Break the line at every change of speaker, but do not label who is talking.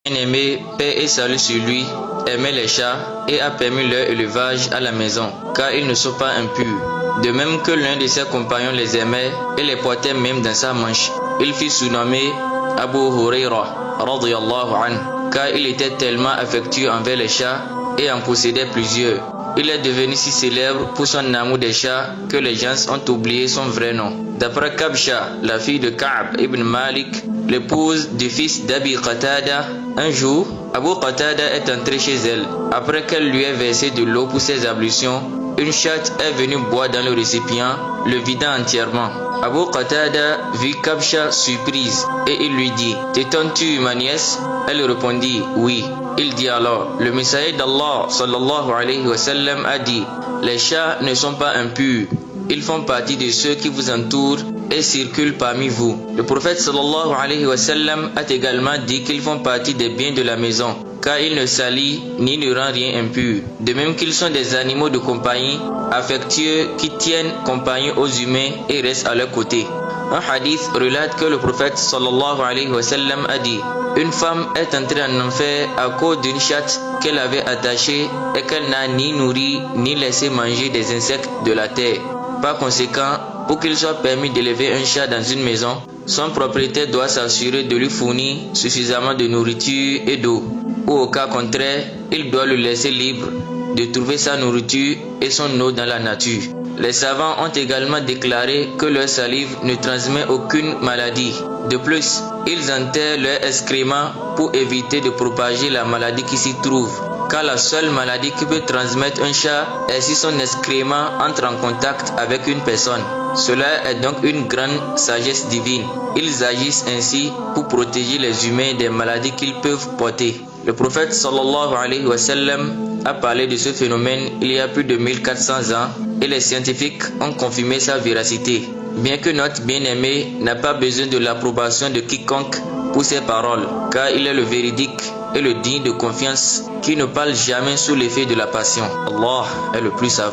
Bien-aimé, paix et salut sur lui, aimait les chats et a permis leur élevage à la maison, car ils ne sont pas impurs. De même que l'un de ses compagnons les aimait et les portait même dans sa manche. Il fit surnommer Abu Huraira, radiyallahu anhu, car il était tellement affectueux envers les chats et en possédait plusieurs. Il est devenu si célèbre pour son amour des chats que les gens ont oublié son vrai nom. D'après Kabsha, la fille de Ka'b ibn Malik, l'épouse du fils d'Abi Qatada, un jour, Abu Qatada est entré chez elle. Après qu'elle lui ait versé de l'eau pour ses ablutions, une chatte est venue boire dans le récipient, le vidant entièrement. Abu Qatada vit Kabsha surprise et il lui dit: « T'étonnes-tu, ma nièce ?» Elle répondit: « Oui. » Il dit alors: « Le messager d'Allah sallallahu alayhi wa sallam a dit: les chats ne sont pas impurs. Ils font partie de ceux qui vous entourent et circulent parmi vous. » Le prophète sallallahu alayhi wa sallam a également dit qu'ils font partie des biens de la maison, car ils ne salissent ni ne rendent rien impur. De même qu'ils sont des animaux de compagnie, affectueux, qui tiennent compagnie aux humains et restent à leur côté. Un hadith relate que le prophète sallallahu alayhi wa sallam a dit: une femme est entrée en enfer à cause d'une chatte qu'elle avait attachée et qu'elle n'a ni nourri ni laissé manger des insectes de la terre. Par conséquent, pour qu'il soit permis d'élever un chat dans une maison, son propriétaire doit s'assurer de lui fournir suffisamment de nourriture et d'eau, ou au cas contraire, il doit le laisser libre de trouver sa nourriture et son eau dans la nature. Les savants ont également déclaré que leur salive ne transmet aucune maladie. De plus, ils enterrent leurs excréments pour éviter de propager la maladie qui s'y trouve, car la seule maladie qui peut transmettre un chat est si son excrément entre en contact avec une personne. Cela est donc une grande sagesse divine. Ils agissent ainsi pour protéger les humains des maladies qu'ils peuvent porter. Le prophète sallallahu alayhi wa sallam a parlé de ce phénomène il y a plus de 1400 ans et les scientifiques ont confirmé sa véracité. Bien que notre bien-aimé n'a pas besoin de l'approbation de quiconque pour ses paroles, car il est le véridique et le digne de confiance qui ne parle jamais sous l'effet de la passion. Allah est le plus savant.